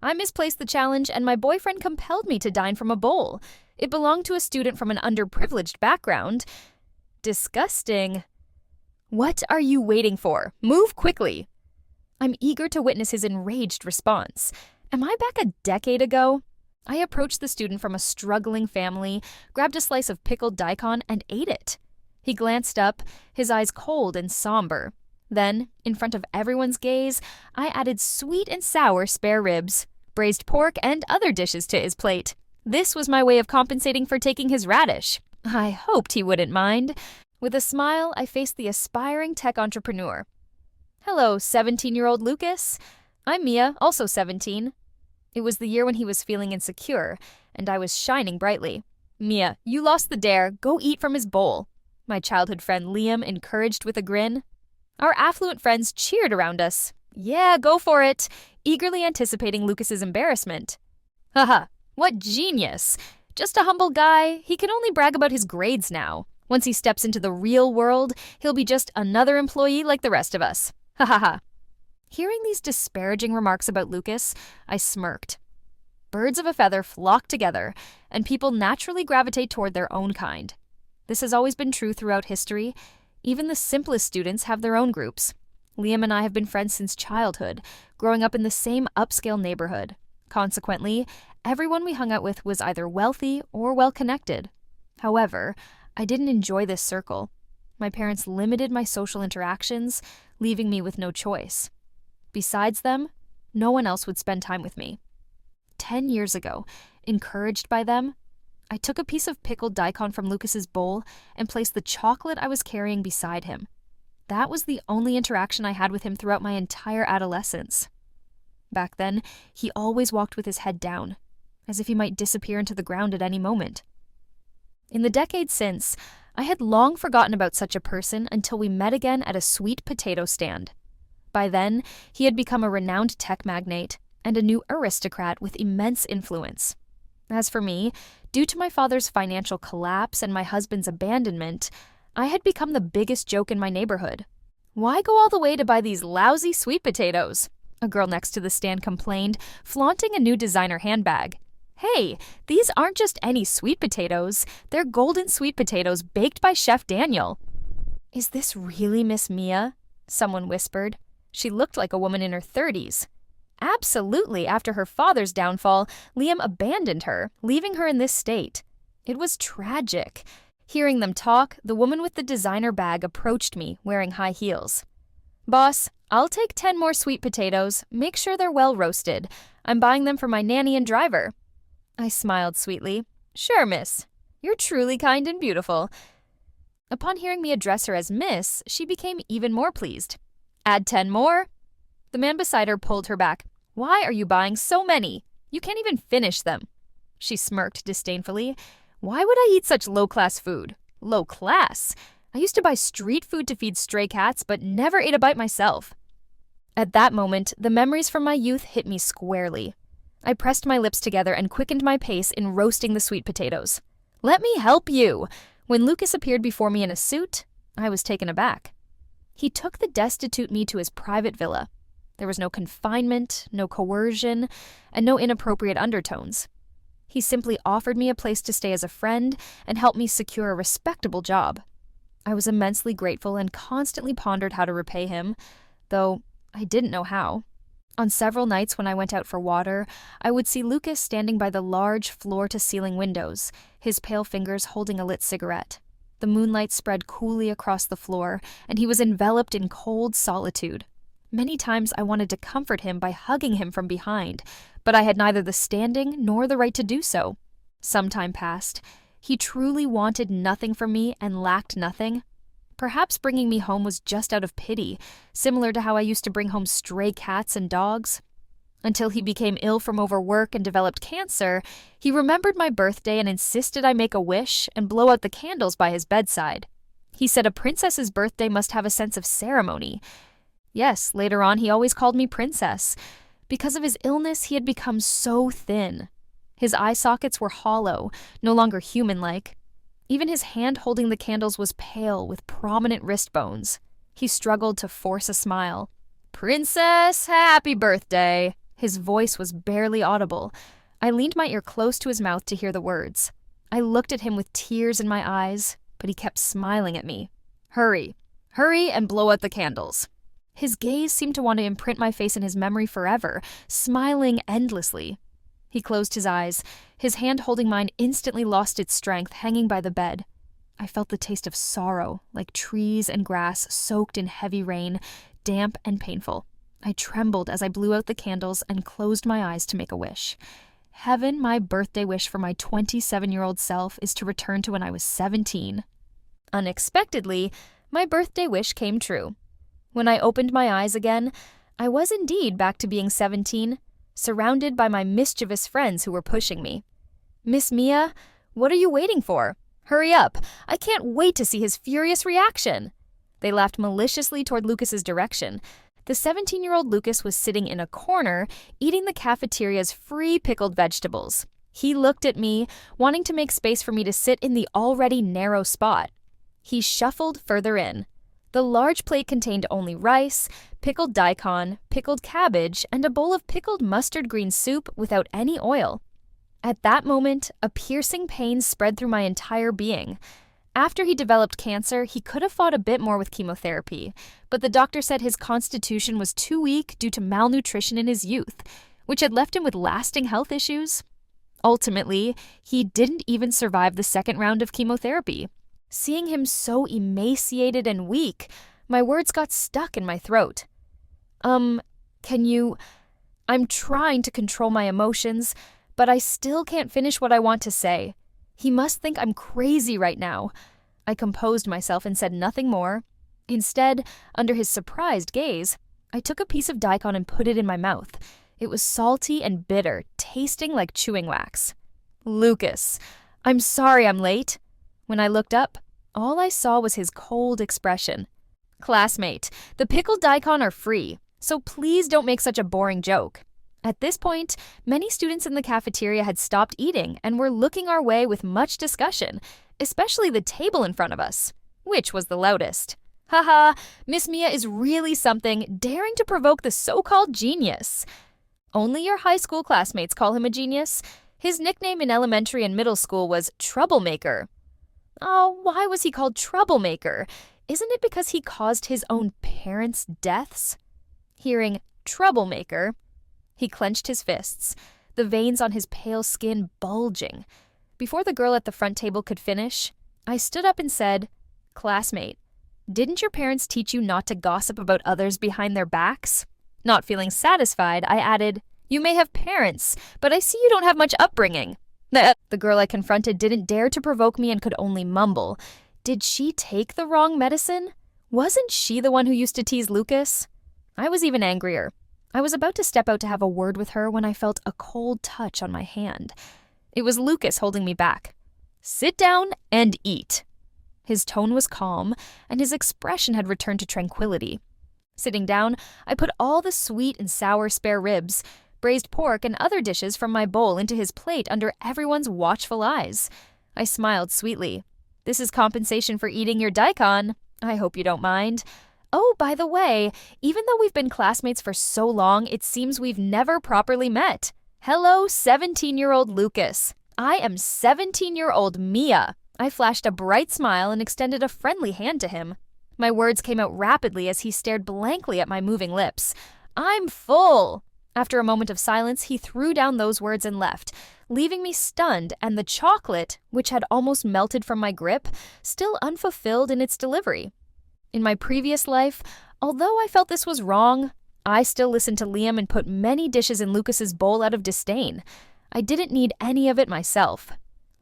I misplaced the challenge and my boyfriend compelled me to dine from a bowl. It belonged to a student from an underprivileged background. Disgusting. What are you waiting for? Move quickly. I'm eager to witness his enraged response. Am I back a decade ago? I approached the student from a struggling family, grabbed a slice of pickled daikon, and ate it. He glanced up, his eyes cold and somber. Then, in front of everyone's gaze, I added sweet and sour spare ribs, braised pork, and other dishes to his plate. This was my way of compensating for taking his radish. I hoped he wouldn't mind. With a smile, I faced the aspiring tech entrepreneur. Hello, 17-year-old Lucas. I'm Mia, also 17. It was the year when he was feeling insecure, and I was shining brightly. Mia, you lost the dare. Go eat from his bowl. My childhood friend Liam encouraged with a grin. Our affluent friends cheered around us. Yeah, go for it, eagerly anticipating Lucas's embarrassment. Haha, what genius. Just a humble guy, he can only brag about his grades now. Once he steps into the real world, he'll be just another employee like the rest of us. Ha ha ha. Hearing these disparaging remarks about Lucas, I smirked. Birds of a feather flock together, and people naturally gravitate toward their own kind. This has always been true throughout history. Even the simplest students have their own groups. Liam and I have been friends since childhood, growing up in the same upscale neighborhood. Consequently, everyone we hung out with was either wealthy or well-connected. However, I didn't enjoy this circle. My parents limited my social interactions, leaving me with no choice. Besides them, no one else would spend time with me. 10 years ago, encouraged by them, I took a piece of pickled daikon from Lucas's bowl and placed the chocolate I was carrying beside him. That was the only interaction I had with him throughout my entire adolescence. Back then, he always walked with his head down, as if he might disappear into the ground at any moment. In the decades since, I had long forgotten about such a person until we met again at a sweet potato stand. By then, he had become a renowned tech magnate and a new aristocrat with immense influence. As for me, due to my father's financial collapse and my husband's abandonment, I had become the biggest joke in my neighborhood. Why go all the way to buy these lousy sweet potatoes? A girl next to the stand complained, flaunting a new designer handbag. Hey, these aren't just any sweet potatoes. They're golden sweet potatoes baked by Chef Daniel. Is this really Miss Mia? Someone whispered. She looked like a woman in her 30s. Absolutely, after her father's downfall, Liam abandoned her, leaving her in this state. It was tragic. Hearing them talk, the woman with the designer bag approached me, wearing high heels. Boss, I'll take 10 more sweet potatoes. Make sure they're well roasted. I'm buying them for my nanny and driver. I smiled sweetly. Sure, miss. You're truly kind and beautiful. Upon hearing me address her as miss, she became even more pleased. Add 10 more. The man beside her pulled her back. Why are you buying so many? You can't even finish them. She smirked disdainfully. Why would I eat such low-class food? Low class? I used to buy street food to feed stray cats, but never ate a bite myself. At that moment, the memories from my youth hit me squarely. I pressed my lips together and quickened my pace in roasting the sweet potatoes. Let me help you! When Lucas appeared before me in a suit, I was taken aback. He took the destitute me to his private villa. There was no confinement, no coercion, and no inappropriate undertones. He simply offered me a place to stay as a friend and helped me secure a respectable job. I was immensely grateful and constantly pondered how to repay him, though I didn't know how. On several nights when I went out for water, I would see Lucas standing by the large floor-to-ceiling windows, his pale fingers holding a lit cigarette. The moonlight spread coolly across the floor, and he was enveloped in cold solitude. Many times I wanted to comfort him by hugging him from behind, but I had neither the standing nor the right to do so. Some time passed. He truly wanted nothing from me and lacked nothing. Perhaps bringing me home was just out of pity, similar to how I used to bring home stray cats and dogs. Until he became ill from overwork and developed cancer, he remembered my birthday and insisted I make a wish and blow out the candles by his bedside. He said a princess's birthday must have a sense of ceremony. Yes, later on he always called me princess. Because of his illness, he had become so thin. His eye sockets were hollow, no longer human-like. Even his hand holding the candles was pale with prominent wrist bones. He struggled to force a smile. Princess, happy birthday. His voice was barely audible. I leaned my ear close to his mouth to hear the words. I looked at him with tears in my eyes, but he kept smiling at me. Hurry. Hurry and blow out the candles. His gaze seemed to want to imprint my face in his memory forever, smiling endlessly. He closed his eyes. His hand holding mine instantly lost its strength, hanging by the bed. I felt the taste of sorrow, like trees and grass soaked in heavy rain, damp and painful. I trembled as I blew out the candles and closed my eyes to make a wish. Heaven, my birthday wish for my 27-year-old self is to return to when I was 17. Unexpectedly, my birthday wish came true. When I opened my eyes again, I was indeed back to being 17, surrounded by my mischievous friends who were pushing me. Miss Mia, what are you waiting for? Hurry up! I can't wait to see his furious reaction! They laughed maliciously toward Lucas's direction. The 17-year-old Lucas was sitting in a corner, eating the cafeteria's free pickled vegetables. He looked at me, wanting to make space for me to sit in the already narrow spot. He shuffled further in. The large plate contained only rice, pickled daikon, pickled cabbage, and a bowl of pickled mustard green soup without any oil. At that moment, a piercing pain spread through my entire being. After he developed cancer, he could have fought a bit more with chemotherapy, but the doctor said his constitution was too weak due to malnutrition in his youth, which had left him with lasting health issues. Ultimately, he didn't even survive the second round of chemotherapy. Seeing him so emaciated and weak, my words got stuck in my throat. I'm trying to control my emotions, but I still can't finish what I want to say. He must think I'm crazy right now. I composed myself and said nothing more. Instead, under his surprised gaze, I took a piece of daikon and put it in my mouth. It was salty and bitter, tasting like chewing wax. Lucas, I'm sorry I'm late. When I looked up, all I saw was his cold expression. Classmate, the pickled daikon are free, so please don't make such a boring joke. At this point, many students in the cafeteria had stopped eating and were looking our way with much discussion, especially the table in front of us. Which was the loudest? Haha, Miss Mia is really something, daring to provoke the so-called genius. Only your high school classmates call him a genius. His nickname in elementary and middle school was Troublemaker. Oh, why was he called Troublemaker? Isn't it because he caused his own parents' deaths? Hearing Troublemaker, he clenched his fists, the veins on his pale skin bulging. Before the girl at the front table could finish, I stood up and said, Classmate, didn't your parents teach you not to gossip about others behind their backs? Not feeling satisfied, I added, You may have parents, but I see you don't have much upbringing. The girl I confronted didn't dare to provoke me and could only mumble. Did she take the wrong medicine? Wasn't she the one who used to tease Lucas? I was even angrier. I was about to step out to have a word with her when I felt a cold touch on my hand. It was Lucas holding me back. Sit down and eat. His tone was calm, and his expression had returned to tranquility. Sitting down, I put all the sweet and sour spare ribs, braised pork, and other dishes from my bowl into his plate under everyone's watchful eyes. I smiled sweetly. This is compensation for eating your daikon. I hope you don't mind. Oh, by the way, even though we've been classmates for so long, it seems we've never properly met. Hello, 17-year-old Lucas. I am 17-year-old Mia. I flashed a bright smile and extended a friendly hand to him. My words came out rapidly as he stared blankly at my moving lips. I'm full. After a moment of silence, he threw down those words and left, leaving me stunned and the chocolate, which had almost melted from my grip, still unfulfilled in its delivery. In my previous life, although I felt this was wrong, I still listened to Liam and put many dishes in Lucas's bowl out of disdain. I didn't need any of it myself.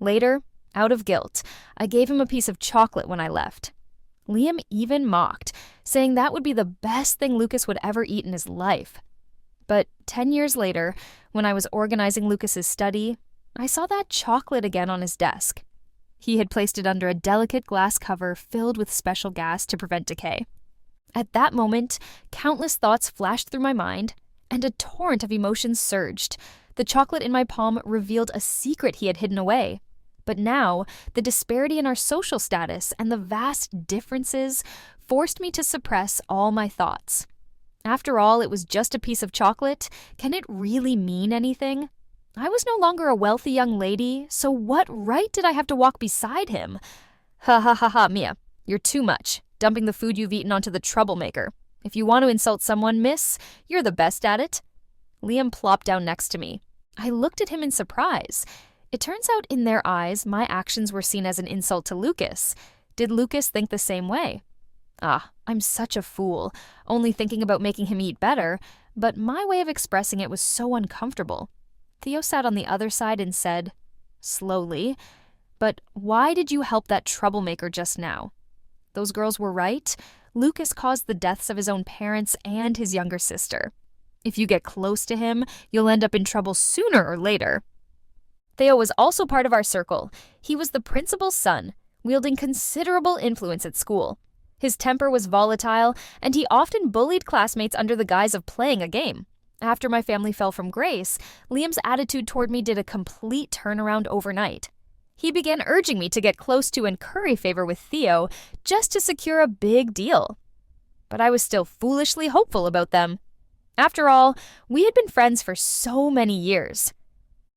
Later, out of guilt, I gave him a piece of chocolate when I left. Liam even mocked, saying that would be the best thing Lucas would ever eat in his life. But 10 years later, when I was organizing Lucas's study, I saw that chocolate again on his desk. He had placed it under a delicate glass cover filled with special gas to prevent decay. At that moment, countless thoughts flashed through my mind, and a torrent of emotions surged. The chocolate in my palm revealed a secret he had hidden away. But now, the disparity in our social status and the vast differences forced me to suppress all my thoughts. After all, it was just a piece of chocolate. Can it really mean anything? I was no longer a wealthy young lady, so what right did I have to walk beside him? Ha ha ha ha, Mia. You're too much, dumping the food you've eaten onto the troublemaker. If you want to insult someone, miss, you're the best at it. Liam plopped down next to me. I looked at him in surprise. It turns out in their eyes, my actions were seen as an insult to Lucas. Did Lucas think the same way? I'm such a fool, only thinking about making him eat better, but my way of expressing it was so uncomfortable. Theo sat on the other side and said, slowly, "But why did you help that troublemaker just now? Those girls were right. Lucas caused the deaths of his own parents and his younger sister. If you get close to him, you'll end up in trouble sooner or later." Theo was also part of our circle. He was the principal's son, wielding considerable influence at school. His temper was volatile, and he often bullied classmates under the guise of playing a game. After my family fell from grace, Liam's attitude toward me did a complete turnaround overnight. He began urging me to get close to and curry favor with Theo just to secure a big deal. But I was still foolishly hopeful about them. After all, we had been friends for so many years.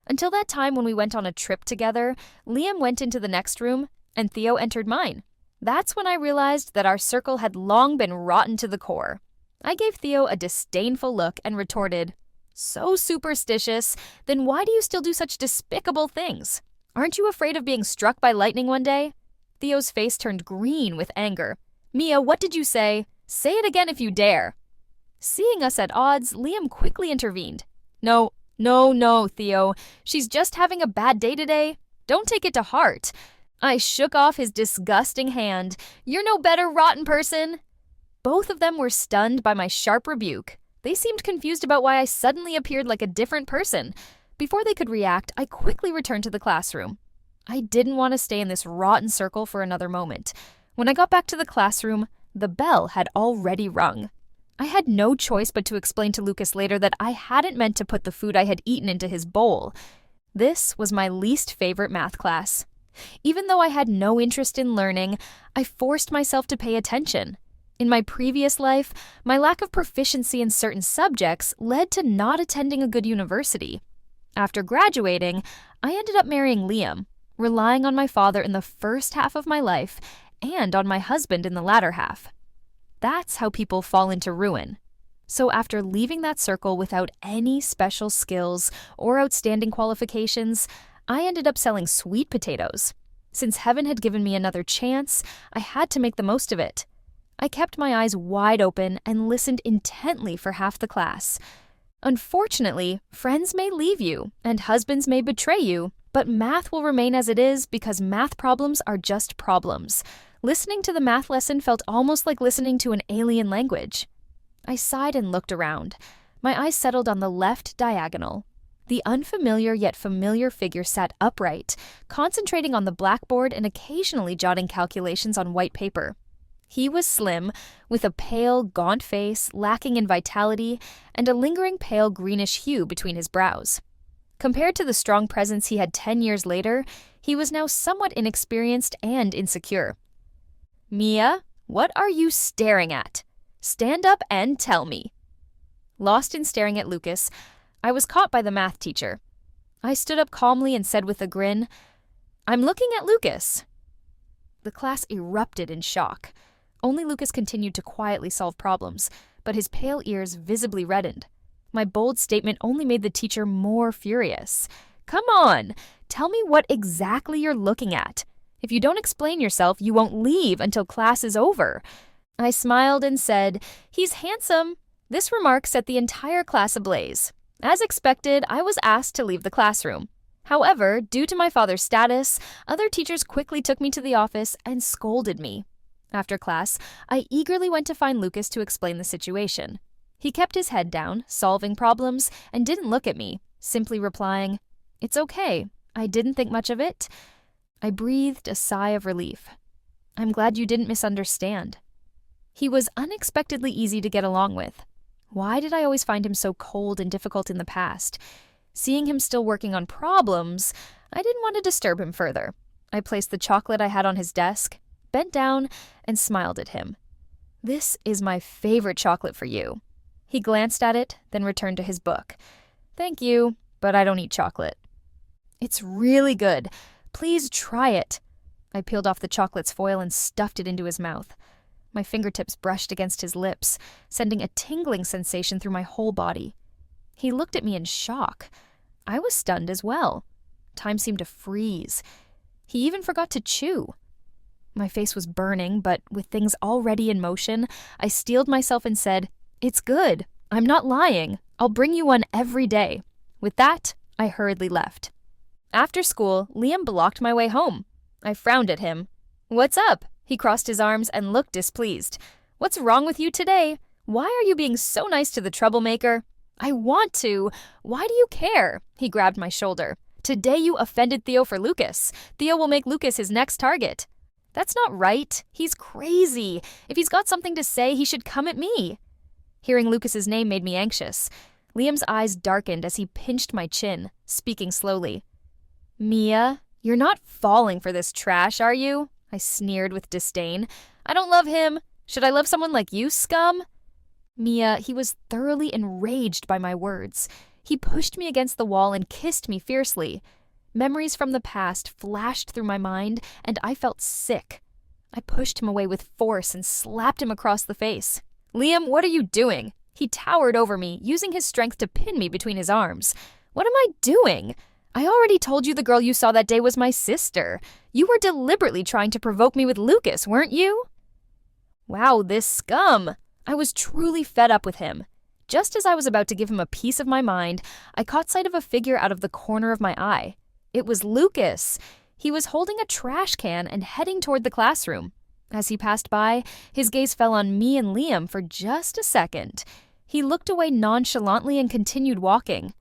Until that time when we went on a trip together, Liam went into the next room and Theo entered mine. That's when I realized that our circle had long been rotten to the core. I gave Theo a disdainful look and retorted, "So superstitious, then why do you still do such despicable things? Aren't you afraid of being struck by lightning one day?" Theo's face turned green with anger. "Mia, what did you say? Say it again if you dare." Seeing us at odds, Liam quickly intervened. No, Theo. She's just having a bad day today. Don't take it to heart." I shook off his disgusting hand. "You're no better, rotten person." Both of them were stunned by my sharp rebuke. They seemed confused about why I suddenly appeared like a different person. Before they could react, I quickly returned to the classroom. I didn't want to stay in this rotten circle for another moment. When I got back to the classroom, the bell had already rung. I had no choice but to explain to Lucas later that I hadn't meant to put the food I had eaten into his bowl. This was my least favorite math class. Even though I had no interest in learning, I forced myself to pay attention. In my previous life, my lack of proficiency in certain subjects led to not attending a good university. After graduating, I ended up marrying Liam, relying on my father in the first half of my life and on my husband in the latter half. That's how people fall into ruin. So after leaving that circle without any special skills or outstanding qualifications, I ended up selling sweet potatoes. Since heaven had given me another chance, I had to make the most of it. I kept my eyes wide open and listened intently for half the class. Unfortunately, friends may leave you and husbands may betray you, but math will remain as it is because math problems are just problems. Listening to the math lesson felt almost like listening to an alien language. I sighed and looked around. My eyes settled on the left diagonal. The unfamiliar yet familiar figure sat upright, concentrating on the blackboard and occasionally jotting calculations on white paper. He was slim, with a pale, gaunt face, lacking in vitality, and a lingering pale greenish hue between his brows. Compared to the strong presence he had 10 years later, he was now somewhat inexperienced and insecure. "Mia, what are you staring at? Stand up and tell me." Lost in staring at Lucas, I was caught by the math teacher. I stood up calmly and said with a grin, "I'm looking at Lucas." The class erupted in shock. Only Lucas continued to quietly solve problems, but his pale ears visibly reddened. My bold statement only made the teacher more furious. "Come on, tell me what exactly you're looking at. If you don't explain yourself, you won't leave until class is over." I smiled and said, "He's handsome." This remark set the entire class ablaze. As expected, I was asked to leave the classroom. However, due to my father's status, other teachers quickly took me to the office and scolded me. After class, I eagerly went to find Lucas to explain the situation. He kept his head down, solving problems, and didn't look at me, simply replying, "It's okay. I didn't think much of it." I breathed a sigh of relief. "I'm glad you didn't misunderstand." He was unexpectedly easy to get along with. Why did I always find him so cold and difficult in the past? Seeing him still working on problems, I didn't want to disturb him further. I placed the chocolate I had on his desk, bent down, and smiled at him. "This is my favorite chocolate for you." He glanced at it, then returned to his book. "Thank you, but I don't eat chocolate." "It's really good. Please try it." I peeled off the chocolate's foil and stuffed it into his mouth. My fingertips brushed against his lips, sending a tingling sensation through my whole body. He looked at me in shock. I was stunned as well. Time seemed to freeze. He even forgot to chew. My face was burning, but with things already in motion, I steeled myself and said, "It's good. I'm not lying. I'll bring you one every day." With that, I hurriedly left. After school, Liam blocked my way home. I frowned at him. "What's up?" He crossed his arms and looked displeased. "What's wrong with you today? Why are you being so nice to the troublemaker?" "I want to. Why do you care?" He grabbed my shoulder. "Today you offended Theo for Lucas. Theo will make Lucas his next target." "That's not right. He's crazy. If he's got something to say, he should come at me." Hearing Lucas's name made me anxious. Liam's eyes darkened as he pinched my chin, speaking slowly. "Mia, you're not falling for this trash, are you?" I sneered with disdain. "I don't love him. Should I love someone like you, scum?" Mia, he was thoroughly enraged by my words. He pushed me against the wall and kissed me fiercely. Memories from the past flashed through my mind, and I felt sick. I pushed him away with force and slapped him across the face. "Liam, what are you doing?" He towered over me, using his strength to pin me between his arms. "What am I doing? I already told you the girl you saw that day was my sister. You were deliberately trying to provoke me with Lucas, weren't you?" Wow, this scum! I was truly fed up with him. Just as I was about to give him a piece of my mind, I caught sight of a figure out of the corner of my eye. It was Lucas. He was holding a trash can and heading toward the classroom. As he passed by, his gaze fell on me and Liam for just a second. He looked away nonchalantly and continued walking.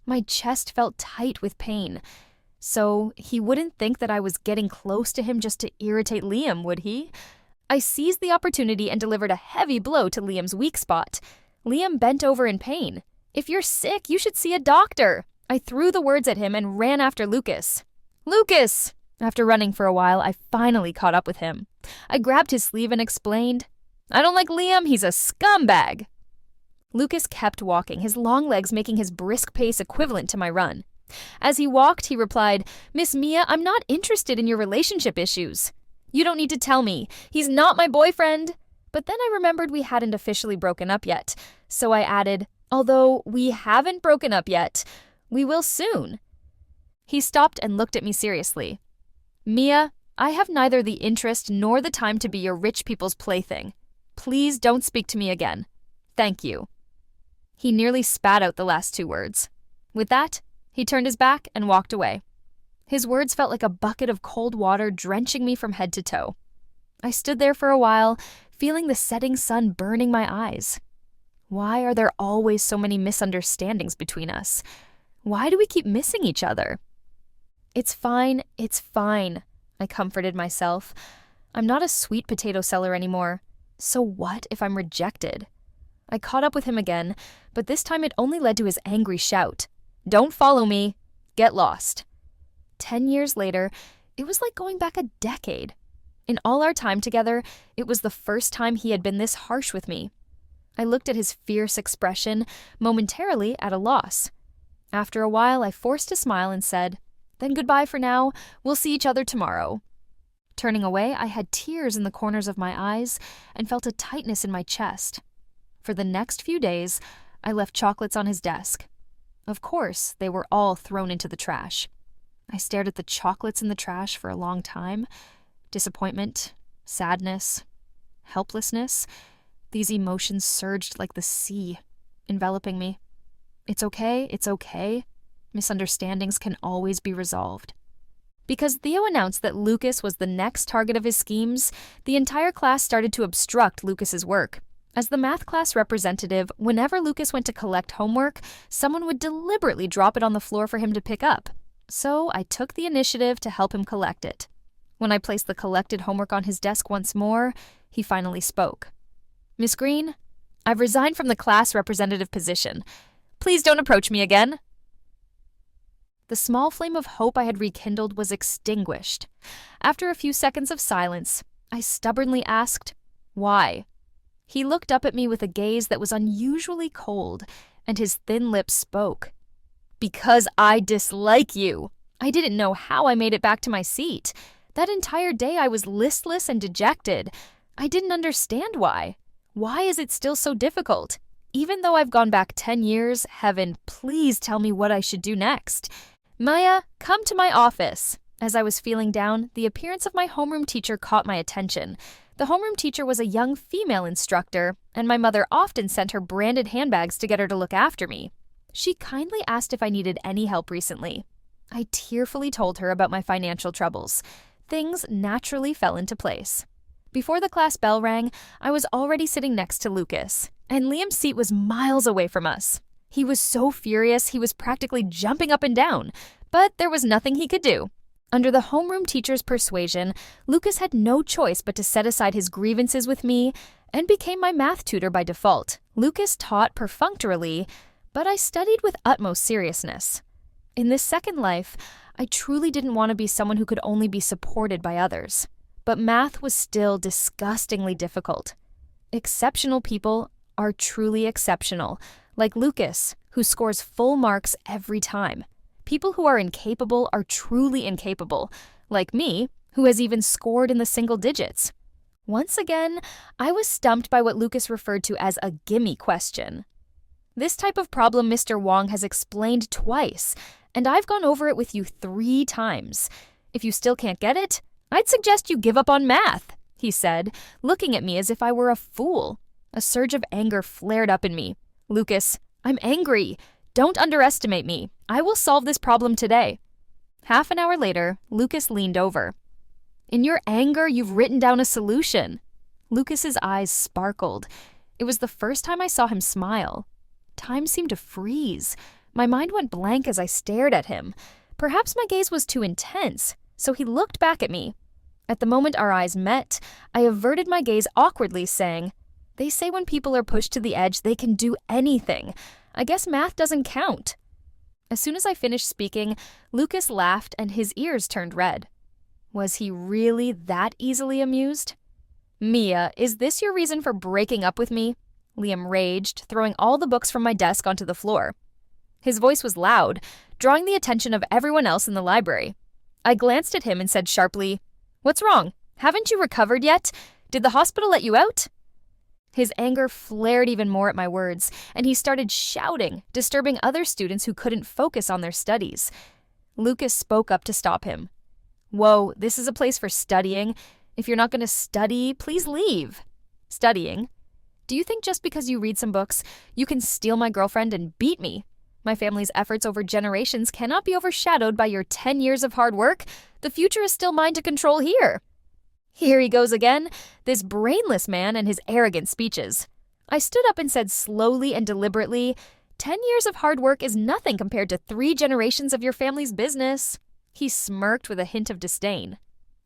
My chest felt tight with pain. So he wouldn't think that I was getting close to him just to irritate Liam, would he? I seized the opportunity and delivered a heavy blow to Liam's weak spot. Liam bent over in pain. "If you're sick, you should see a doctor." I threw the words at him and ran after Lucas. "Lucas!" After running for a while, I finally caught up with him. I grabbed his sleeve and explained, "I don't like Liam, he's a scumbag." Lucas kept walking, his long legs making his brisk pace equivalent to my run. As he walked, he replied, "Miss Mia, I'm not interested in your relationship issues." "You don't need to tell me. He's not my boyfriend." But then I remembered we hadn't officially broken up yet, so I added, "Although we haven't broken up yet, we will soon." He stopped and looked at me seriously. "Mia, I have neither the interest nor the time to be your rich people's plaything. Please don't speak to me again. Thank you." He nearly spat out the last two words. With that, he turned his back and walked away. His words felt like a bucket of cold water drenching me from head to toe. I stood there for a while, feeling the setting sun burning my eyes. Why are there always so many misunderstandings between us? Why do we keep missing each other? It's fine, I comforted myself. I'm not a sweet potato seller anymore. So what if I'm rejected? I caught up with him again, but this time it only led to his angry shout. "Don't follow me. Get lost." 10 years later, it was like going back a decade. In all our time together, it was the first time he had been this harsh with me. I looked at his fierce expression, momentarily at a loss. After a while, I forced a smile and said, "Then goodbye for now. We'll see each other tomorrow." Turning away, I had tears in the corners of my eyes and felt a tightness in my chest. For the next few days, I left chocolates on his desk. Of course, they were all thrown into the trash. I stared at the chocolates in the trash for a long time. Disappointment, sadness, helplessness. These emotions surged like the sea, enveloping me. It's okay. Misunderstandings can always be resolved. Because Theo announced that Lucas was the next target of his schemes, the entire class started to obstruct Lucas's work. As the math class representative, whenever Lucas went to collect homework, someone would deliberately drop it on the floor for him to pick up. So I took the initiative to help him collect it. When I placed the collected homework on his desk once more, he finally spoke. "Miss Green, I've resigned from the class representative position. Please don't approach me again." The small flame of hope I had rekindled was extinguished. After a few seconds of silence, I stubbornly asked, "Why?" He looked up at me with a gaze that was unusually cold, and his thin lips spoke. Because I dislike you. I didn't know how I made it back to my seat. That entire day I was listless and dejected. I didn't understand why. Why is it still so difficult? Even though I've gone back 10 years, heaven, please tell me what I should do next. Maya, come to my office. As I was feeling down, the appearance of my homeroom teacher caught my attention. The homeroom teacher was a young female instructor, and my mother often sent her branded handbags to get her to look after me. She kindly asked if I needed any help recently. I tearfully told her about my financial troubles. Things naturally fell into place. Before the class bell rang, I was already sitting next to Lucas, and Liam's seat was miles away from us. He was so furious he was practically jumping up and down, but there was nothing he could do. Under the homeroom teacher's persuasion, Lucas had no choice but to set aside his grievances with me and became my math tutor by default. Lucas taught perfunctorily, but I studied with utmost seriousness. In this second life, I truly didn't want to be someone who could only be supported by others. But math was still disgustingly difficult. Exceptional people are truly exceptional, like Lucas, who scores full marks every time. People who are incapable are truly incapable, like me, who has even scored in the single digits. Once again, I was stumped by what Lucas referred to as a gimme question. This type of problem Mr. Wong has explained twice, and I've gone over it with you 3 times. If you still can't get it, I'd suggest you give up on math, he said, looking at me as if I were a fool. A surge of anger flared up in me. Lucas, I'm angry. Don't underestimate me. I will solve this problem today. Half an hour later, Lucas leaned over. In your anger, you've written down a solution. Lucas's eyes sparkled. It was the first time I saw him smile. Time seemed to freeze. My mind went blank as I stared at him. Perhaps my gaze was too intense, so he looked back at me. At the moment our eyes met, I averted my gaze awkwardly, saying, "They say when people are pushed to the edge, they can do anything. I guess math doesn't count." As soon as I finished speaking, Lucas laughed and his ears turned red. Was he really that easily amused? "Mia, is this your reason for breaking up with me?" Liam raged, throwing all the books from my desk onto the floor. His voice was loud, drawing the attention of everyone else in the library. I glanced at him and said sharply, "What's wrong? Haven't you recovered yet? Did the hospital let you out?" His anger flared even more at my words, and he started shouting, disturbing other students who couldn't focus on their studies. Lucas spoke up to stop him. "Whoa, this is a place for studying. If you're not going to study, please leave." "Studying? Do you think just because you read some books, you can steal my girlfriend and beat me? My family's efforts over generations cannot be overshadowed by your 10 years of hard work. The future is still mine to control here." Here he goes again, this brainless man and his arrogant speeches. I stood up and said slowly and deliberately, 10 years of hard work is nothing compared to 3 generations of your family's business." He smirked with a hint of disdain.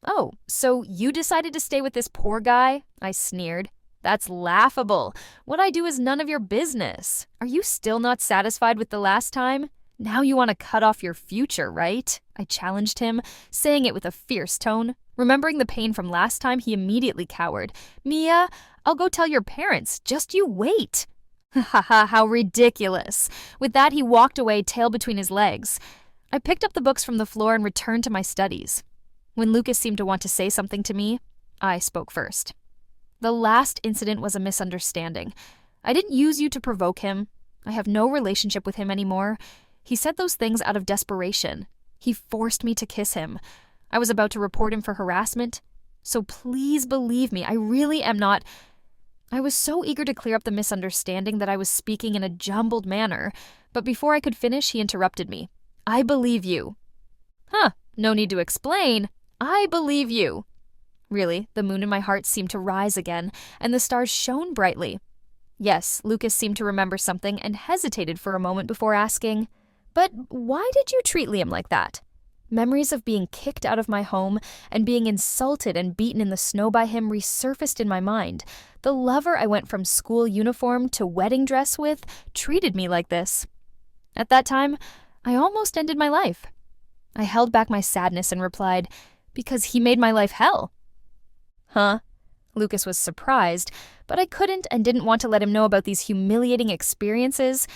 "Oh, so you decided to stay with this poor guy?" I sneered. "That's laughable. What I do is none of your business. Are you still not satisfied with the last time? Now you want to cut off your future, right?" I challenged him, saying it with a fierce tone. Remembering the pain from last time, he immediately cowered. "Mia, I'll go tell your parents. Just you wait." Ha ha, how ridiculous. With that, he walked away, tail between his legs. I picked up the books from the floor and returned to my studies. When Lucas seemed to want to say something to me, I spoke first. "The last incident was a misunderstanding. I didn't use you to provoke him. I have no relationship with him anymore. He said those things out of desperation. He forced me to kiss him. I was about to report him for harassment. So please believe me, I really am not—" I was so eager to clear up the misunderstanding that I was speaking in a jumbled manner, but before I could finish, he interrupted me. "I believe you." "Huh, no need to explain. I believe you." Really, the moon in my heart seemed to rise again, and the stars shone brightly. Yes, Lucas seemed to remember something and hesitated for a moment before asking, "But why did you treat Liam like that?" Memories of being kicked out of my home and being insulted and beaten in the snow by him resurfaced in my mind. The lover I went from school uniform to wedding dress with treated me like this. At that time, I almost ended my life. I held back my sadness and replied, "Because he made my life hell." "Huh? Lucas was surprised, but I couldn't and didn't want to let him know about these humiliating experiences.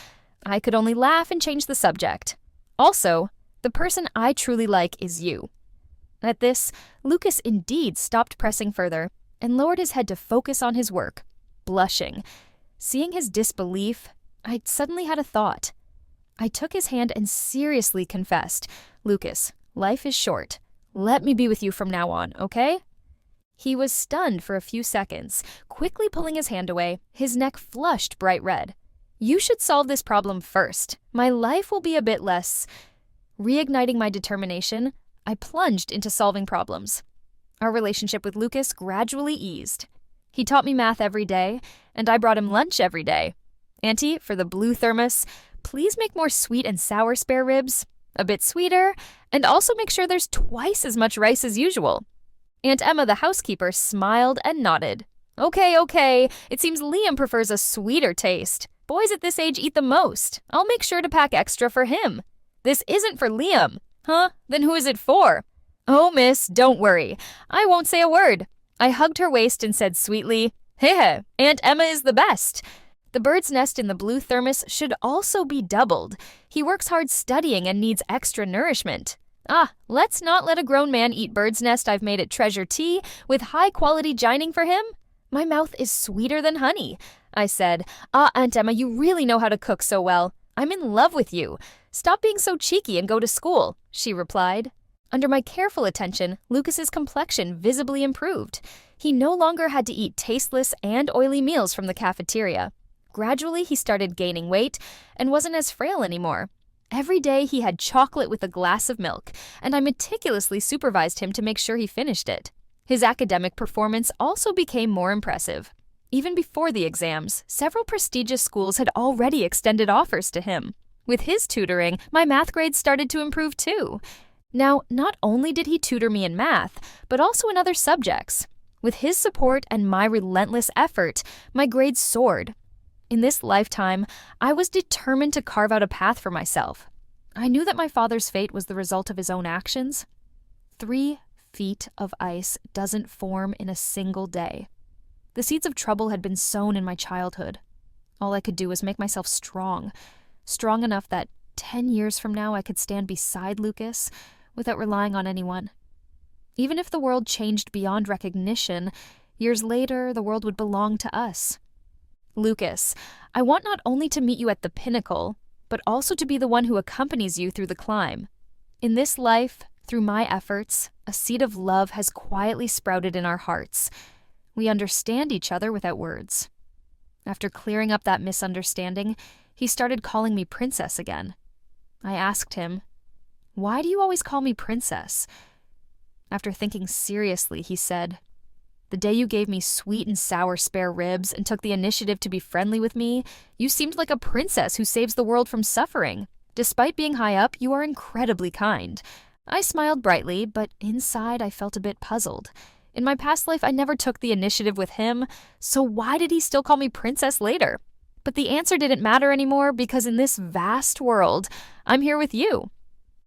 I could only laugh and change the subject. Also, the person I truly like is you. At this, Lucas indeed stopped pressing further and lowered his head to focus on his work, blushing. Seeing his disbelief, I suddenly had a thought. I took his hand and seriously confessed, "Lucas, life is short. Let me be with you from now on, okay?" He was stunned for a few seconds, quickly pulling his hand away, his neck flushed bright red. "You should solve this problem first. My life will be a bit less..." Reigniting my determination, I plunged into solving problems. Our relationship with Lucas gradually eased. He taught me math every day, and I brought him lunch every day. "Auntie, for the blue thermos, please make more sweet and sour spare ribs, a bit sweeter, and also make sure there's twice as much rice as usual." Aunt Emma, the housekeeper, smiled and nodded. Okay, it seems Liam prefers a sweeter taste. Boys at this age eat the most. I'll make sure to pack extra for him." "This isn't for Liam." "Huh? Then who is it for?" "Oh, miss, don't worry. I won't say a word." I hugged her waist and said sweetly, "Hey, Aunt Emma is the best." The bird's nest in the blue thermos should also be doubled. He works hard studying and needs extra nourishment. Let's not let a grown man eat bird's nest I've made at Treasure Tea with high-quality gining for him. "My mouth is sweeter than honey," I said. Aunt Emma, you really know how to cook so well. I'm in love with you. Stop being so cheeky and go to school," she replied. Under my careful attention, Lucas's complexion visibly improved. He no longer had to eat tasteless and oily meals from the cafeteria. Gradually, he started gaining weight and wasn't as frail anymore. Every day, he had chocolate with a glass of milk, and I meticulously supervised him to make sure he finished it. His academic performance also became more impressive. Even before the exams, several prestigious schools had already extended offers to him. With his tutoring, my math grades started to improve too. Now, not only did he tutor me in math, but also in other subjects. With his support and my relentless effort, my grades soared. In this lifetime, I was determined to carve out a path for myself. I knew that my father's fate was the result of his own actions. 3 feet of ice doesn't form in a single day. The seeds of trouble had been sown in my childhood. All I could do was make myself strong enough that 10 years from now I could stand beside Lucas without relying on anyone. Even if the world changed beyond recognition, years later the world would belong to us. "Lucas, I want not only to meet you at the pinnacle, but also to be the one who accompanies you through the climb. In this life, through my efforts, a seed of love has quietly sprouted in our hearts. We understand each other without words." After clearing up that misunderstanding, he started calling me princess again. I asked him, "Why do you always call me princess?" After thinking seriously, he said, "The day you gave me sweet and sour spare ribs and took the initiative to be friendly with me, you seemed like a princess who saves the world from suffering. Despite being high up, you are incredibly kind." I smiled brightly, but inside I felt a bit puzzled. In my past life, I never took the initiative with him, so why did he still call me princess later? But the answer didn't matter anymore because in this vast world, I'm here with you.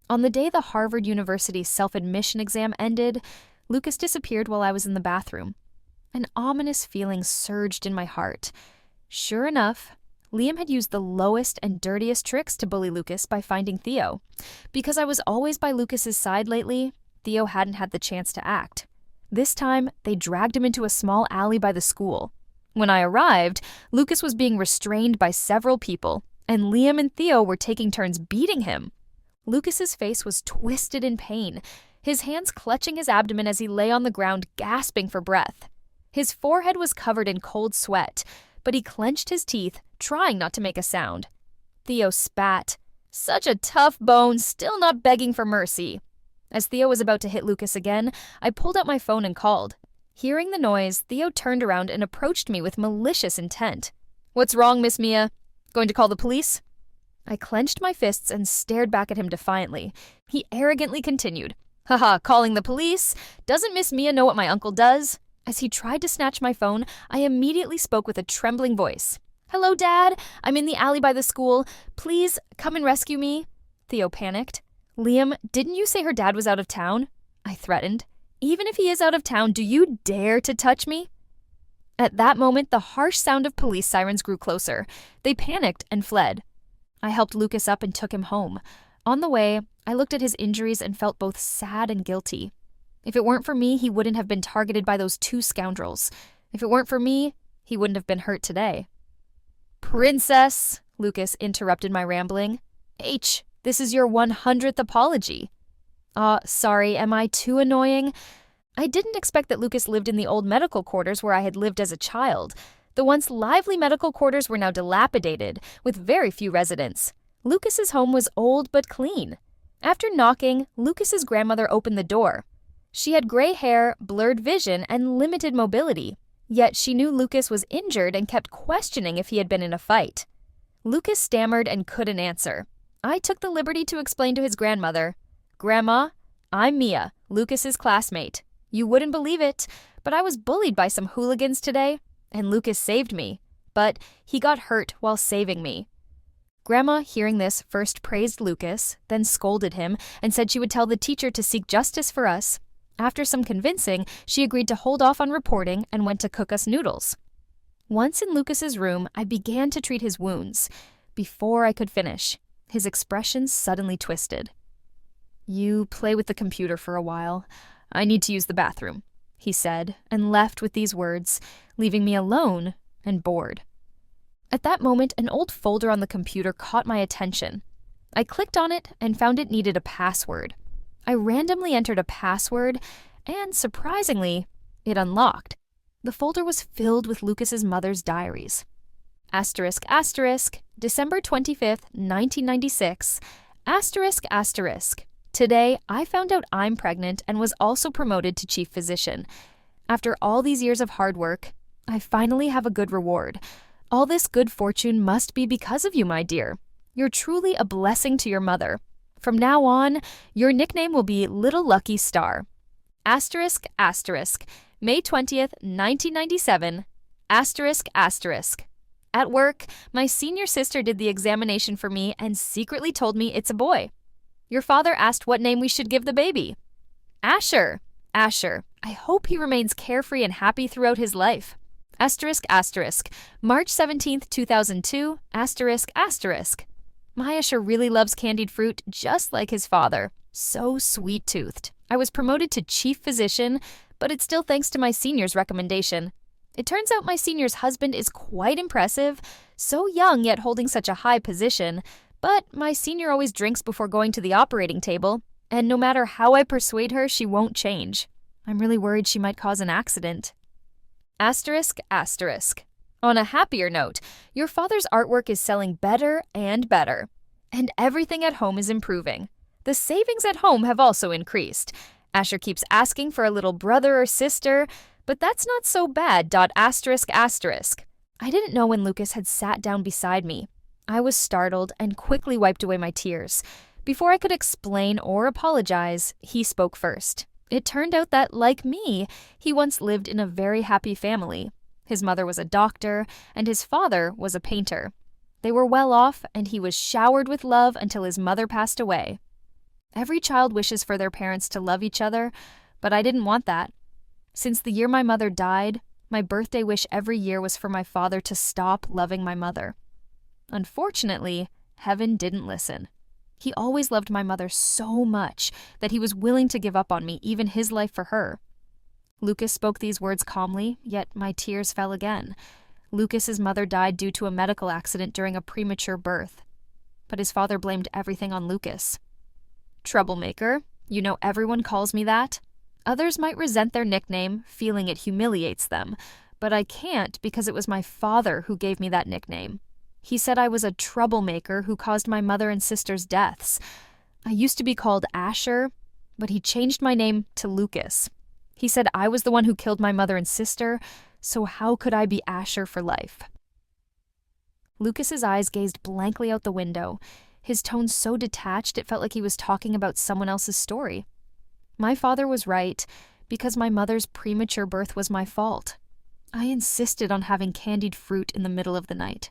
On the day the Harvard University self-admission exam ended, Lucas disappeared while I was in the bathroom. An ominous feeling surged in my heart. Sure enough, Liam had used the lowest and dirtiest tricks to bully Lucas by finding Theo. Because I was always by Lucas's side lately, Theo hadn't had the chance to act. This time, they dragged him into a small alley by the school. When I arrived, Lucas was being restrained by several people, and Liam and Theo were taking turns beating him. Lucas's face was twisted in pain, his hands clutching his abdomen as he lay on the ground gasping for breath. His forehead was covered in cold sweat, but he clenched his teeth, trying not to make a sound. Theo spat. "Such a tough bone, still not begging for mercy." As Theo was about to hit Lucas again, I pulled out my phone and called. Hearing the noise, Theo turned around and approached me with malicious intent. "What's wrong, Miss Mia? Going to call the police?" I clenched my fists and stared back at him defiantly. He arrogantly continued, "Haha, calling the police? Doesn't Miss Mia know what my uncle does?" As he tried to snatch my phone, I immediately spoke with a trembling voice. "Hello, Dad. I'm in the alley by the school. Please come and rescue me." Theo panicked. "Liam, didn't you say her dad was out of town?" I threatened. "Even if he is out of town, do you dare to touch me?" At that moment, the harsh sound of police sirens grew closer. They panicked and fled. I helped Lucas up and took him home. On the way, I looked at his injuries and felt both sad and guilty. If it weren't for me, he wouldn't have been targeted by those two scoundrels. If it weren't for me, he wouldn't have been hurt today. Princess, Lucas interrupted my rambling. H, this is your 100th apology. Sorry, am I too annoying? I didn't expect that Lucas lived in the old medical quarters where I had lived as a child. The once lively medical quarters were now dilapidated, with very few residents. Lucas's home was old but clean. After knocking, Lucas's grandmother opened the door. She had gray hair, blurred vision, and limited mobility. Yet she knew Lucas was injured and kept questioning if he had been in a fight. Lucas stammered and couldn't answer. I took the liberty to explain to his grandmother, "Grandma, I'm Mia, Lucas's classmate. You wouldn't believe it, but I was bullied by some hooligans today, and Lucas saved me. But he got hurt while saving me." Grandma, hearing this, first praised Lucas, then scolded him, and said she would tell the teacher to seek justice for us. After some convincing, she agreed to hold off on reporting and went to cook us noodles. Once in Lucas's room, I began to treat his wounds. Before I could finish, his expression suddenly twisted. "You play with the computer for a while. I need to use the bathroom," he said, and left with these words, leaving me alone and bored. At that moment, an old folder on the computer caught my attention. I clicked on it and found it needed a password. I randomly entered a password, and surprisingly, it unlocked. The folder was filled with Lucas's mother's diaries. Asterisk, asterisk, December 25th, 1996, asterisk, asterisk. Today, I found out I'm pregnant and was also promoted to chief physician. After all these years of hard work, I finally have a good reward. All this good fortune must be because of you, my dear. You're truly a blessing to your mother. From now on, your nickname will be Little Lucky Star. Asterisk, asterisk, May 20th, 1997, asterisk, asterisk. At work, my senior sister did the examination for me and secretly told me it's a boy. Your father asked what name we should give the baby. Asher. Asher. I hope he remains carefree and happy throughout his life. Asterisk, asterisk, March 17th, 2002, asterisk, asterisk. My Asher really loves candied fruit just like his father. So sweet-toothed. I was promoted to chief physician, but it's still thanks to my senior's recommendation. It turns out my senior's husband is quite impressive, so young yet holding such a high position, but my senior always drinks before going to the operating table, and no matter how I persuade her, she won't change. I'm really worried she might cause an accident. Asterisk, asterisk. On a happier note, your father's artwork is selling better and better, and everything at home is improving. The savings at home have also increased. Asher keeps asking for a little brother or sister, but that's not so bad. Asterisk, asterisk. I didn't know when Lucas had sat down beside me. I was startled and quickly wiped away my tears. Before I could explain or apologize, he spoke first. It turned out that, like me, he once lived in a very happy family. His mother was a doctor, and his father was a painter. They were well off, and he was showered with love until his mother passed away. Every child wishes for their parents to love each other, but I didn't want that. Since the year my mother died, my birthday wish every year was for my father to stop loving my mother. Unfortunately, heaven didn't listen. He always loved my mother so much that he was willing to give up on me, even his life for her. Lucas spoke these words calmly, yet my tears fell again. Lucas's mother died due to a medical accident during a premature birth, but his father blamed everything on Lucas. Troublemaker, you know everyone calls me that. Others might resent their nickname, feeling it humiliates them, but I can't because it was my father who gave me that nickname. He said I was a troublemaker who caused my mother and sister's deaths. I used to be called Asher, but he changed my name to Lucas. He said I was the one who killed my mother and sister, so how could I be Asher for life? Lucas's eyes gazed blankly out the window, his tone so detached it felt like he was talking about someone else's story. My father was right, because my mother's premature birth was my fault. I insisted on having candied fruit in the middle of the night.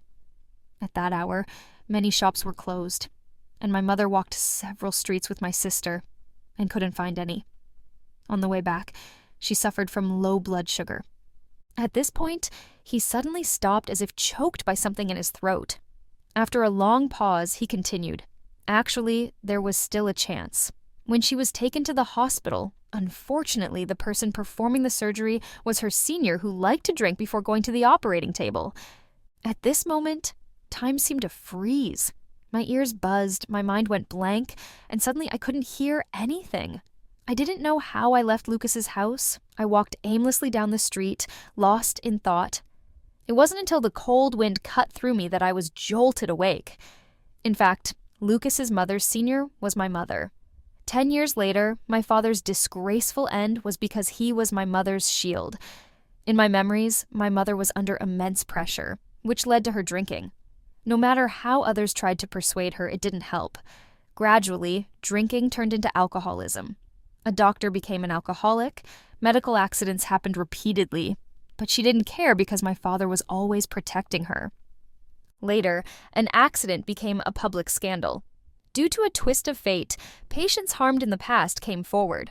At that hour, many shops were closed, and my mother walked several streets with my sister and couldn't find any. On the way back, she suffered from low blood sugar. At this point, he suddenly stopped as if choked by something in his throat. After a long pause, he continued. Actually, there was still a chance. When she was taken to the hospital, unfortunately, the person performing the surgery was her senior who liked to drink before going to the operating table. At this moment, time seemed to freeze. My ears buzzed, my mind went blank, and suddenly I couldn't hear anything. I didn't know how I left Lucas's house. I walked aimlessly down the street, lost in thought. It wasn't until the cold wind cut through me that I was jolted awake. In fact, Lucas's mother's senior was my mother. 10 years later, my father's disgraceful end was because he was my mother's shield. In my memories, my mother was under immense pressure, which led to her drinking. No matter how others tried to persuade her, it didn't help. Gradually, drinking turned into alcoholism. A doctor became an alcoholic, medical accidents happened repeatedly, but she didn't care because my father was always protecting her. Later, an accident became a public scandal. Due to a twist of fate, patients harmed in the past came forward.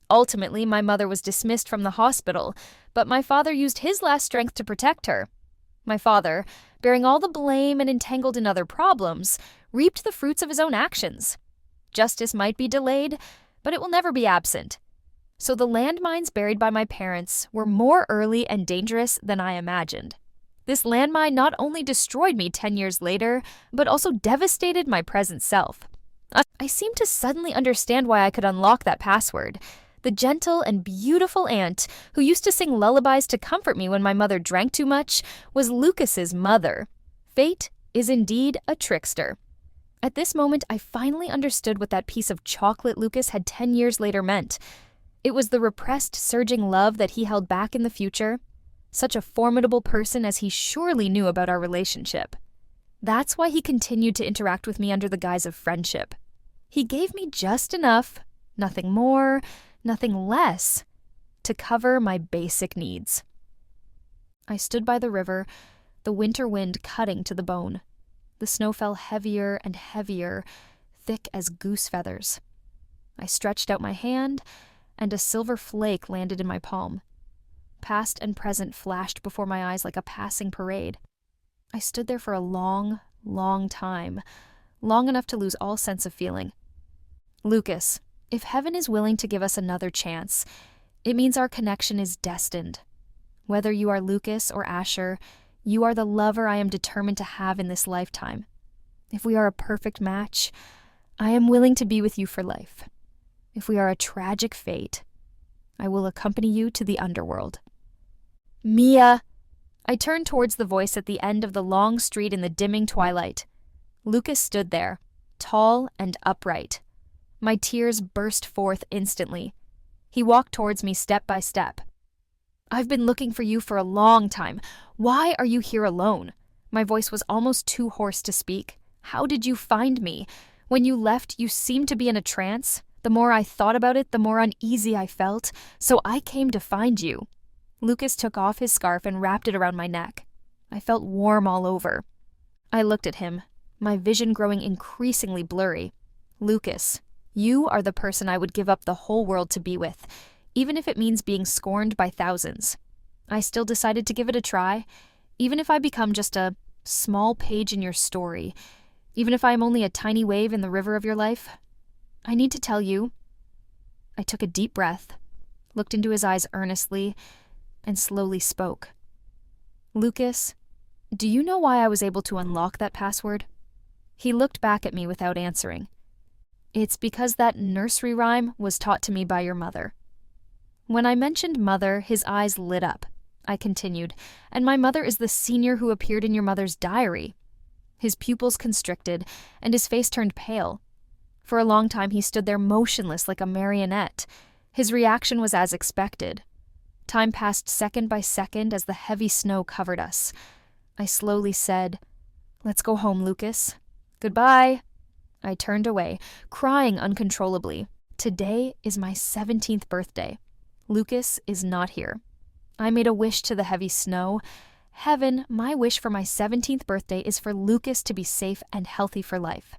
Ultimately, my mother was dismissed from the hospital, but my father used his last strength to protect her. My father, bearing all the blame and entangled in other problems, reaped the fruits of his own actions. Justice might be delayed, but it will never be absent. So the landmines buried by my parents were more early and dangerous than I imagined. This landmine not only destroyed me 10 years later, but also devastated my present self. I seemed to suddenly understand why I could unlock that password. The gentle and beautiful aunt who used to sing lullabies to comfort me when my mother drank too much was Lucas's mother. Fate is indeed a trickster. At this moment, I finally understood what that piece of chocolate Lucas had 10 years later meant. It was the repressed, surging love that he held back in the future. Such a formidable person as he surely knew about our relationship. That's why he continued to interact with me under the guise of friendship. He gave me just enough, nothing more, nothing less, to cover my basic needs. I stood by the river, the winter wind cutting to the bone. The snow fell heavier and heavier, thick as goose feathers. I stretched out my hand, and a silver flake landed in my palm. Past and present flashed before my eyes like a passing parade. I stood there for a long, long time, long enough to lose all sense of feeling. Lucas, if heaven is willing to give us another chance, it means our connection is destined. Whether you are Lucas or Asher, you are the lover I am determined to have in this lifetime. If we are a perfect match, I am willing to be with you for life. If we are a tragic fate, I will accompany you to the underworld. Mia! I turned towards the voice at the end of the long street in the dimming twilight. Lucas stood there, tall and upright. My tears burst forth instantly. He walked towards me step by step. I've been looking for you for a long time. Why are you here alone? My voice was almost too hoarse to speak. How did you find me? When you left, you seemed to be in a trance. The more I thought about it, the more uneasy I felt, so I came to find you. Lucas took off his scarf and wrapped it around my neck. I felt warm all over. I looked at him, my vision growing increasingly blurry. Lucas, you are the person I would give up the whole world to be with, even if it means being scorned by thousands. I still decided to give it a try, even if I become just a small page in your story, even if I am only a tiny wave in the river of your life. I need to tell you. I took a deep breath, looked into his eyes earnestly, and slowly spoke. Lucas, do you know why I was able to unlock that password? He looked back at me without answering. It's because that nursery rhyme was taught to me by your mother. When I mentioned mother, his eyes lit up. I continued, and my mother is the senior who appeared in your mother's diary. His pupils constricted, and his face turned pale. For a long time he stood there motionless like a marionette. His reaction was as expected. Time passed second by second as the heavy snow covered us. I slowly said, "Let's go home, Lucas. Goodbye." I turned away, crying uncontrollably. Today is my 17th birthday. Lucas is not here. I made a wish to the heavy snow. Heaven, my wish for my 17th birthday is for Lucas to be safe and healthy for life.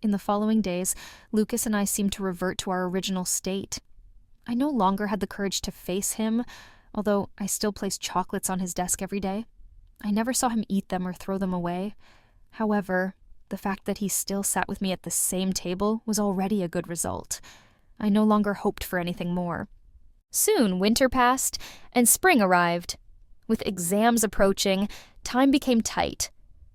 In the following days, Lucas and I seemed to revert to our original state. I no longer had the courage to face him although I still placed chocolates on his desk every day. I never saw him eat them or throw them away. However, the fact that he still sat with me at the same table was already a good result. I no longer hoped for anything more. Soon, winter passed, and spring arrived. With exams approaching, time became tight.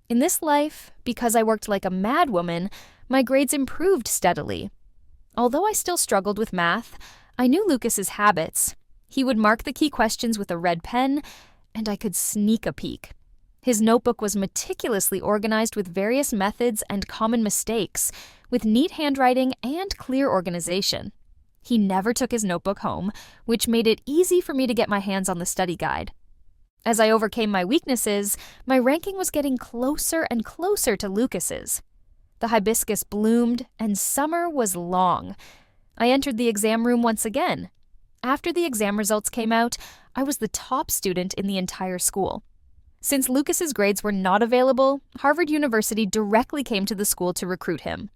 In this life, because I worked like a madwoman, my grades improved steadily. Although I still struggled with math, I knew Lucas's habits. He would mark the key questions with a red pen, and I could sneak a peek. His notebook was meticulously organized with various methods and common mistakes, with neat handwriting and clear organization. He never took his notebook home, which made it easy for me to get my hands on the study guide. As I overcame my weaknesses, my ranking was getting closer and closer to Lucas's. The hibiscus bloomed, and summer was long. I entered the exam room once again. After the exam results came out, I was the top student in the entire school. Since Lucas's grades were not available, Harvard University directly came to the school to recruit him.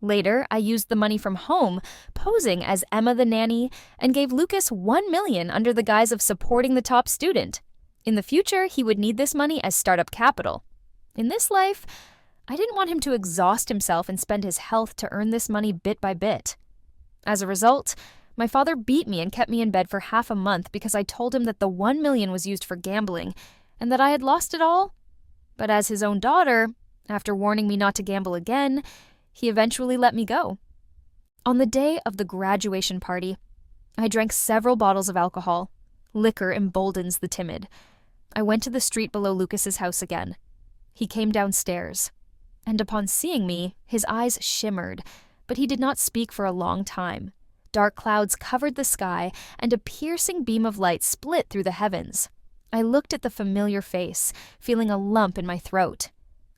Later, I used the money from home, posing as Emma the nanny, and gave Lucas $1 million under the guise of supporting the top student. In the future, he would need this money as startup capital. In this life, I didn't want him to exhaust himself and spend his health to earn this money bit by bit. As a result, my father beat me and kept me in bed for half a month because I told him that the $1 million was used for gambling and that I had lost it all. But as his own daughter, after warning me not to gamble again, he eventually let me go. On the day of the graduation party, I drank several bottles of alcohol. Liquor emboldens the timid. I went to the street below Lucas's house again. He came downstairs, and upon seeing me, his eyes shimmered, but he did not speak for a long time. Dark clouds covered the sky, and a piercing beam of light split through the heavens. I looked at the familiar face, feeling a lump in my throat.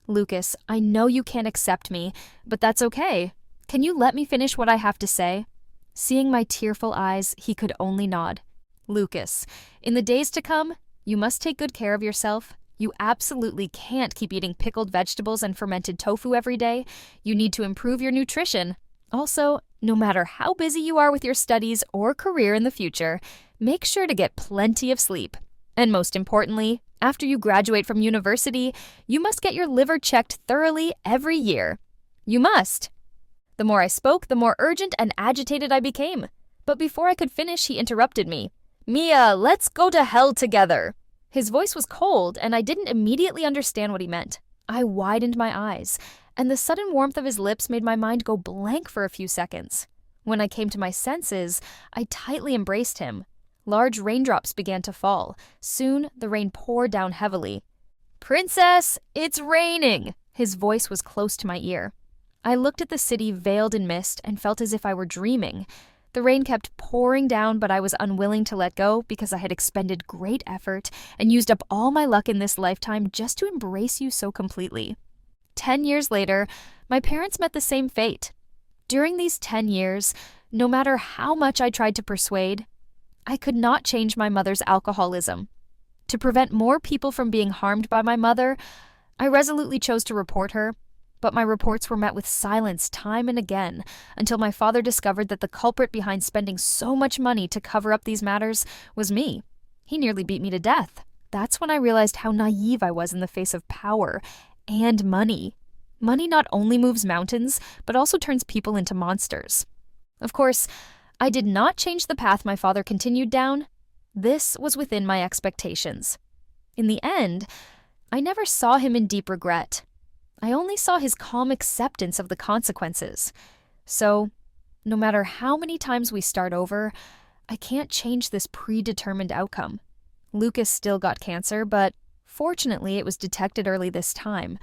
"Lucas, I know you can't accept me, but that's okay. Can you let me finish what I have to say?" Seeing my tearful eyes, he could only nod. "Lucas, in the days to come, you must take good care of yourself. You absolutely can't keep eating pickled vegetables and fermented tofu every day. You need to improve your nutrition. Also, no matter how busy you are with your studies or career in the future, make sure to get plenty of sleep. And most importantly, after you graduate from university, you must get your liver checked thoroughly every year. You must." The more I spoke, the more urgent and agitated I became. But before I could finish, he interrupted me. "Mia, let's go to hell together." His voice was cold, and I didn't immediately understand what he meant. I widened my eyes, and the sudden warmth of his lips made my mind go blank for a few seconds. When I came to my senses, I tightly embraced him. Large raindrops began to fall. Soon, the rain poured down heavily. "Princess, it's raining!" His voice was close to my ear. I looked at the city veiled in mist and felt as if I were dreaming. The rain kept pouring down, but I was unwilling to let go because I had expended great effort and used up all my luck in this lifetime just to embrace you so completely. 10 years later, my parents met the same fate. During these 10 years, no matter how much I tried to persuade, I could not change my mother's alcoholism. To prevent more people from being harmed by my mother, I resolutely chose to report her, but my reports were met with silence time and again until my father discovered that the culprit behind spending so much money to cover up these matters was me. He nearly beat me to death. That's when I realized how naive I was in the face of power and money. Money not only moves mountains, but also turns people into monsters. Of course, I did not change the path my father continued down. This was within my expectations. In the end, I never saw him in deep regret. I only saw his calm acceptance of the consequences. So, no matter how many times we start over, I can't change this predetermined outcome. Lucas still got cancer, but fortunately it was detected early this time.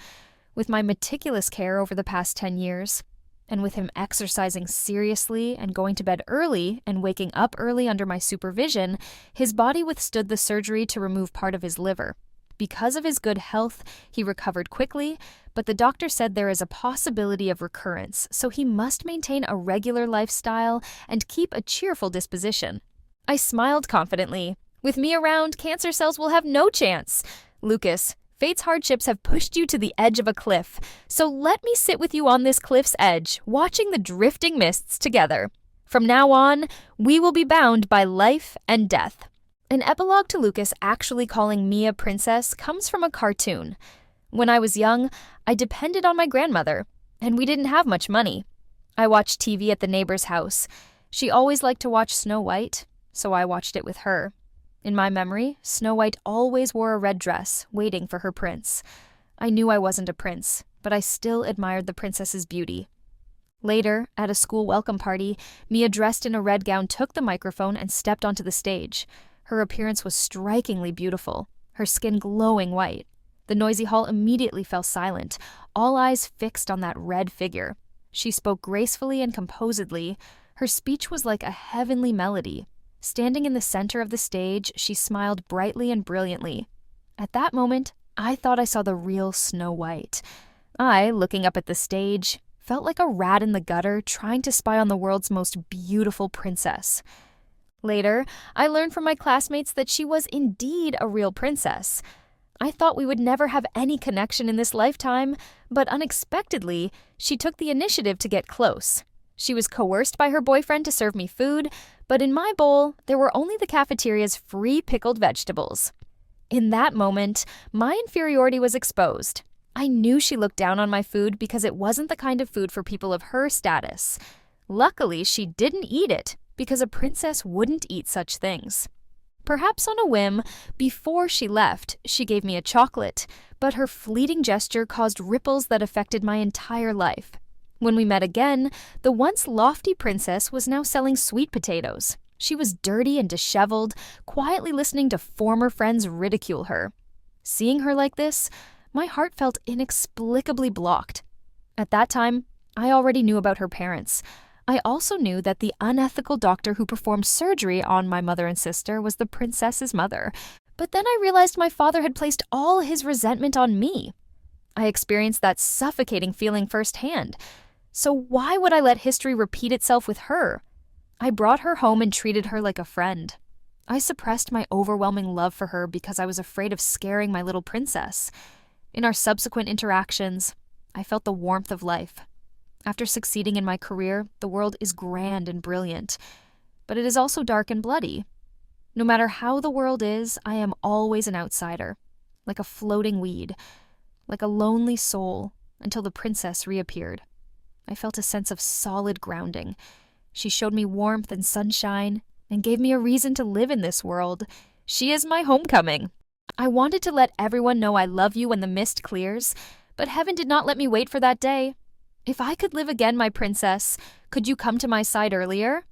With my meticulous care over the past 10 years, and with him exercising seriously and going to bed early and waking up early under my supervision, his body withstood the surgery to remove part of his liver. Because of his good health, he recovered quickly, but the doctor said there is a possibility of recurrence, so he must maintain a regular lifestyle and keep a cheerful disposition. I smiled confidently. With me around, cancer cells will have no chance. "Lucas, fate's hardships have pushed you to the edge of a cliff, so let me sit with you on this cliff's edge, watching the drifting mists together. From now on, we will be bound by life and death." An epilogue to Lucas actually calling me a princess comes from a cartoon. When I was young, I depended on my grandmother, and we didn't have much money. I watched TV at the neighbor's house. She always liked to watch Snow White, so I watched it with her. In my memory, Snow White always wore a red dress, waiting for her prince. I knew I wasn't a prince, but I still admired the princess's beauty. Later, at a school welcome party, Mia dressed in a red gown took the microphone and stepped onto the stage. Her appearance was strikingly beautiful, her skin glowing white. The noisy hall immediately fell silent, all eyes fixed on that red figure. She spoke gracefully and composedly. Her speech was like a heavenly melody. Standing in the center of the stage, she smiled brightly and brilliantly. At that moment, I thought I saw the real Snow White. I, looking up at the stage, felt like a rat in the gutter trying to spy on the world's most beautiful princess. Later, I learned from my classmates that she was indeed a real princess. I thought we would never have any connection in this lifetime, but unexpectedly, she took the initiative to get close. She was coerced by her boyfriend to serve me food, but in my bowl, there were only the cafeteria's free pickled vegetables. In that moment, my inferiority was exposed. I knew she looked down on my food because it wasn't the kind of food for people of her status. Luckily, she didn't eat it, because a princess wouldn't eat such things. Perhaps on a whim, before she left, she gave me a chocolate, but her fleeting gesture caused ripples that affected my entire life. When we met again, the once lofty princess was now selling sweet potatoes. She was dirty and disheveled, quietly listening to former friends ridicule her. Seeing her like this, my heart felt inexplicably blocked. At that time, I already knew about her parents. I also knew that the unethical doctor who performed surgery on my mother and sister was the princess's mother. But then I realized my father had placed all his resentment on me. I experienced that suffocating feeling firsthand. So why would I let history repeat itself with her? I brought her home and treated her like a friend. I suppressed my overwhelming love for her because I was afraid of scaring my little princess. In our subsequent interactions, I felt the warmth of life. After succeeding in my career, the world is grand and brilliant, but it is also dark and bloody. No matter how the world is, I am always an outsider, like a floating weed, like a lonely soul, until the princess reappeared. I felt a sense of solid grounding. She showed me warmth and sunshine, and gave me a reason to live in this world. She is my homecoming. I wanted to let everyone know I love you when the mist clears, but heaven did not let me wait for that day. If I could live again, my princess, could you come to my side earlier?